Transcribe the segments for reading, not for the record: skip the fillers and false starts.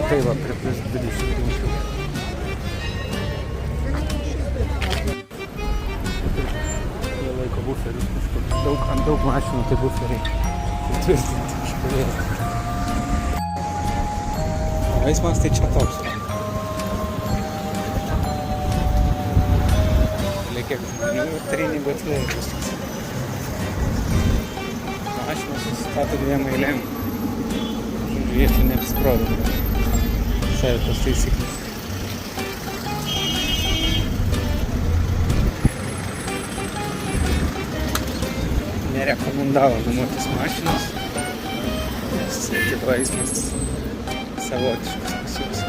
Tai va, prie plus 25. Jie laiko buferius kažkur. Ant daug mašinų tai buferiai. Tvirtinti kažkur. O eismas tai čia toks. Kiek žmonių ir trynį gatviai viskas. Mašinos susistato dviem eilėm. Žodžiu, jie čia neapsikrovė. Savitos taisyklės. Nerekomendavo nuomotis mašinos, nes tipo eismas savotiškas pas juos.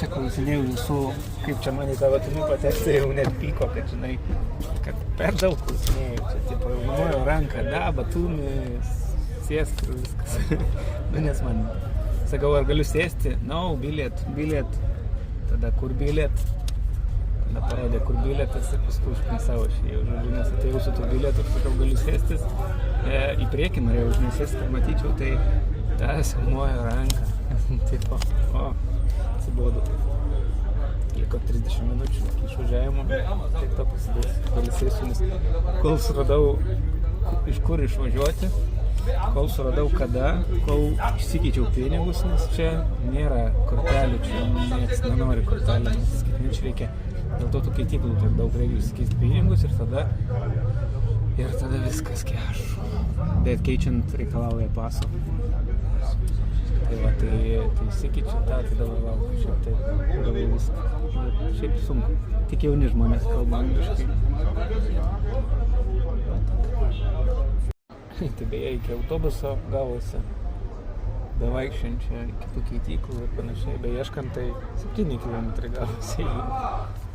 Čia klausinėjau visų, kaip čia man į tą vatinų patekti, jau net pyko, kad žinai, kad per daug klausinėjau. Čia tipo jau numojo ranką, da, batūmis, sėsk ir viskas. Nu, nes man sakau, ar galiu sėsti? No, biliet. Tada kur biliet? Tada parodė, kur bilietas ir paskui užknisau aš jau, žodžiu, nes atėjau su to bilietu ir sakau, galiu sėstis. Į priekį norėjau užnesėsti, kad matyčiau, tai tas numojo ranką. Tipo, atsibodu. Liko 30 minučių iki išvažiavimo, tai to pasidėsiu, palisėsiu, nes kol suradau, iš kur išvažiuoti, kol suradau kada, kol išsikeičiau pinigus, nes čia nėra kortelių, čia niekas nenori kortelį, nes skaitmečių reikia, dėl to tų keityklų tiek daug reikia išsikeisti pinigus ir tada viskas kešu. Bet keičiant reikalauja paso. Tai va, tai įsikeičiu tą, tai dabar laukiu, šiaip tai gavau viską. Šiaip sunku, tik jauni žmonės kalba angliškai. Tai beje, iki autobuso gavosi, bevaikščiančia iki tų keityklų ir panašiai, beieškant tai 7 km gavosi.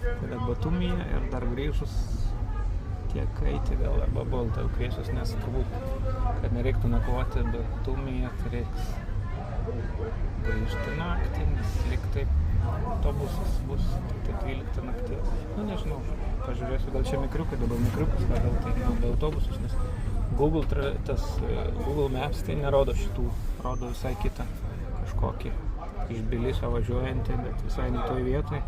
Tai Batumyje ir dar grįžus tiek eiti gal arba Boltą jau kviesius, nes turbūt, kad nereiktų nakvoti Batumyje, tai reiks grįžti naktį, nes lyg taip autobusas bus tik 12 nakties. Nu, nežinau, pažiūrėsiu, gal čia mikriukai, dabar mikriukus vedau, tai be autobusus, nes Google Maps tai nerodo šitų, rodo visai kitą kažkokį iš Bilisio važiuojantį, bet visai ne toj vietoj.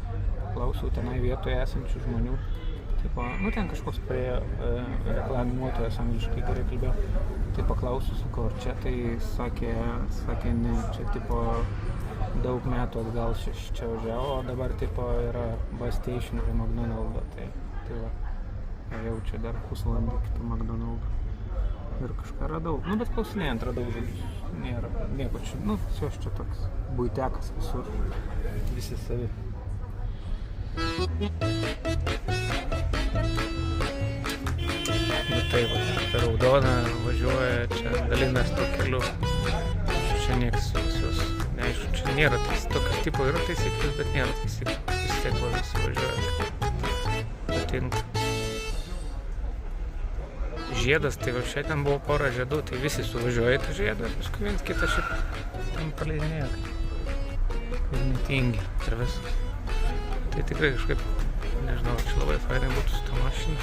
Klausiau tenai vietoje esančių žmonių. Tipo, nu ten kažkoks prie reklaminuotojas angliškai gerai kalbėjo. Tai paklausiu, sakau, ar čia, tai sakė ne, čia tipo daug metų atgal čia važiavo, o dabar tipo yra bus station prie McDonald'o, tai va, jau čia dar pusvalandį kitų McDonald'o. Ir kažką radau, nu bet klausinėjant radau žodžius, nėra nieko čia, nu aš čia toks buitekas visur, visi savi. Bet tai va, per Raudoną važiuoja, čia dalinės to keliu, čia nieks visus, neaišku, čia nėra tokios tipo, yra taisyklės, bet nėra taisyklės, vis tiek va visi važiuoja, patinka. Žiedas, tai va šiandien buvo pora žiedų, tai visi suvažiuoja į tą žiedą, paskui viens kitą šiaip tam paleidinėja, kaip netingi ir viskas. Tai tikrai kažkaip, nežinau, čia labai fainai būtų su ta mašina.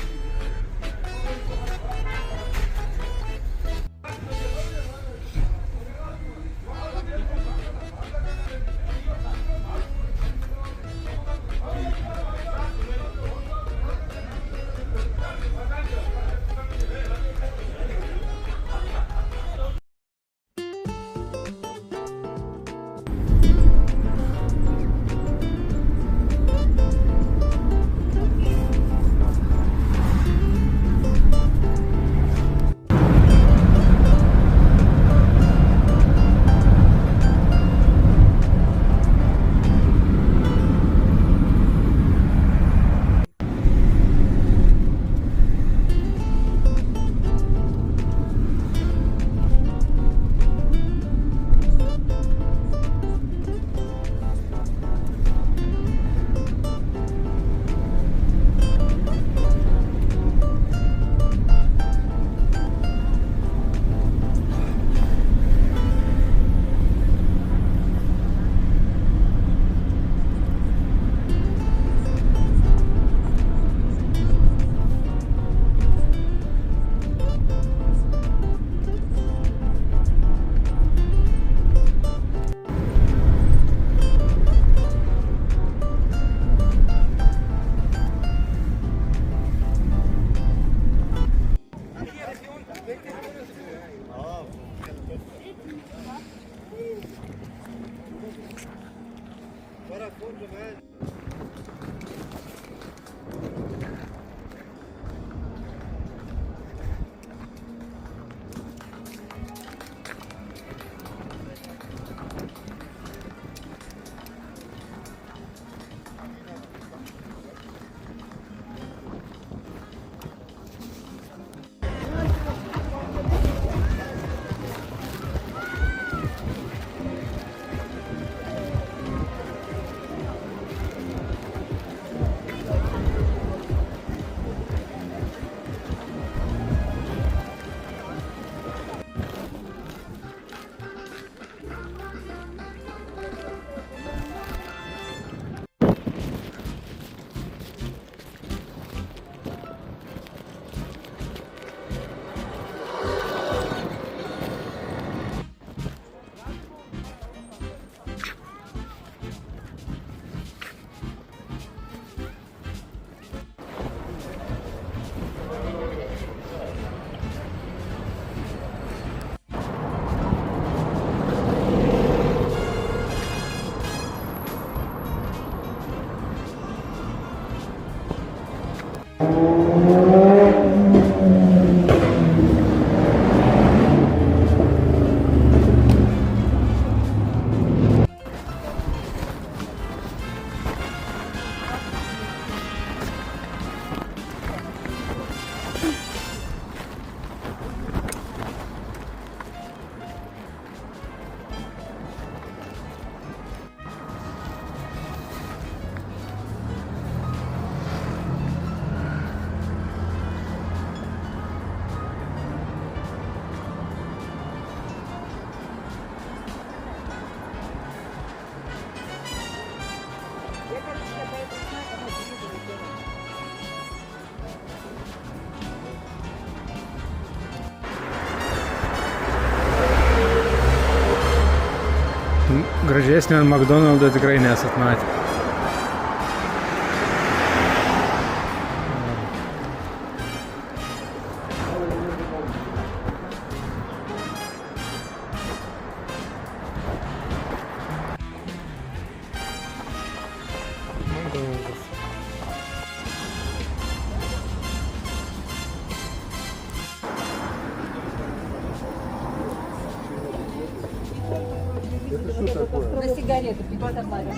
Gražesnio McDonald'o tikrai nesat matę. На сигареты 50 ларев.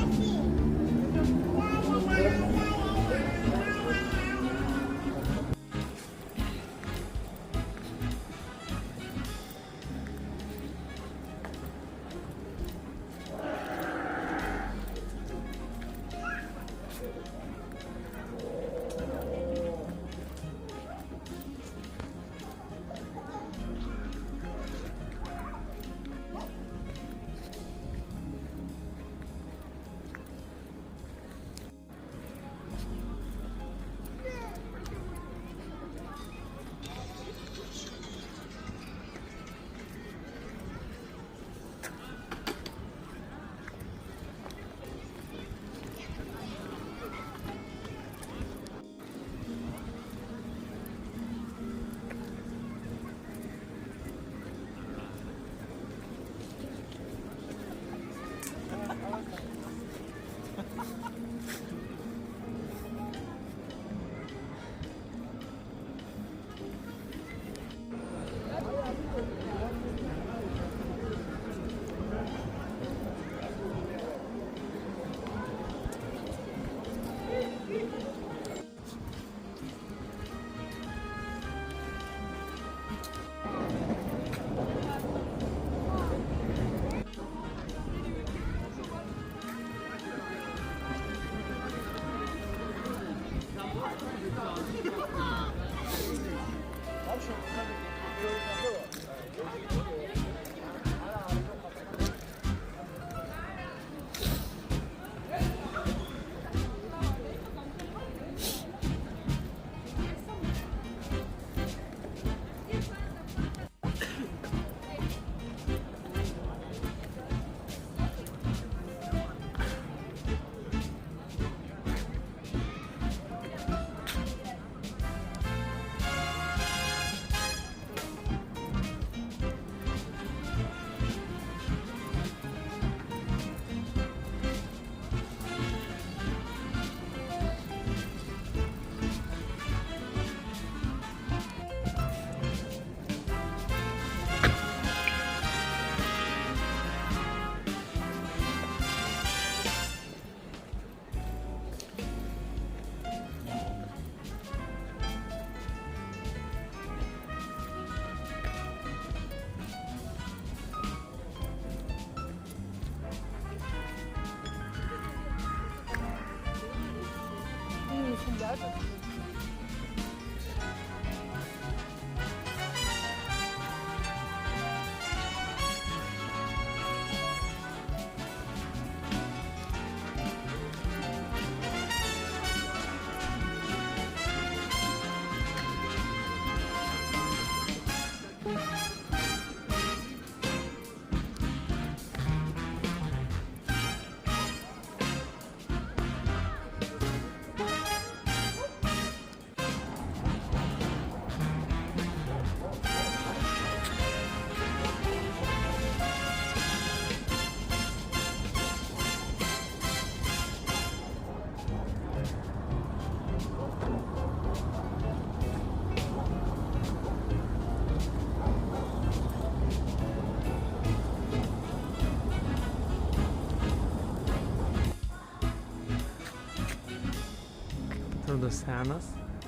Atrodo senas,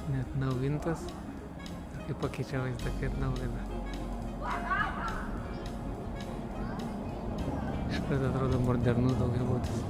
net nauvintas, kai pakeičia vaizdą, kai atnaujina. Iš karto atrodo modernus daugiabutis.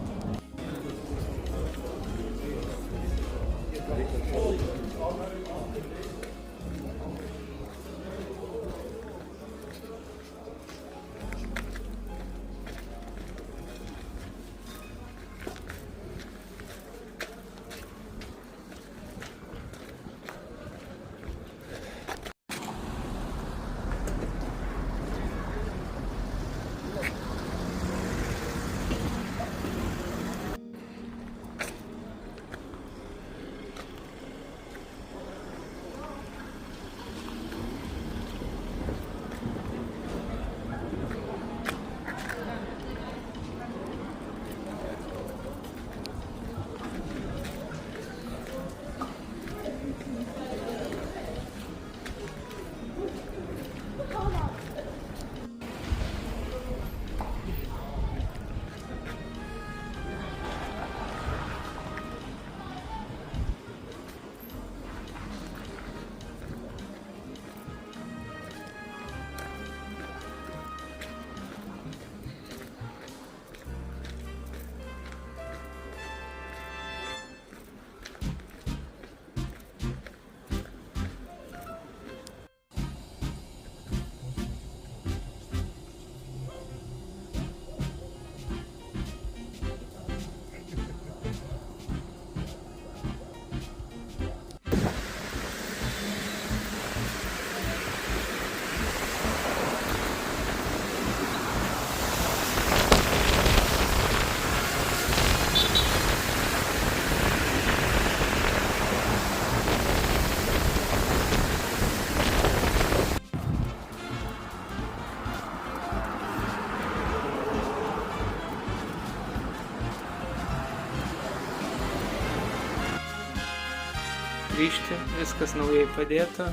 grįžti, viskas naujai padėta,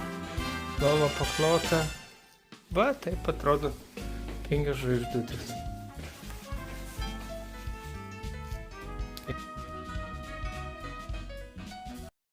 lova paklota. Va, taip atrodo 5 žvaigždutės.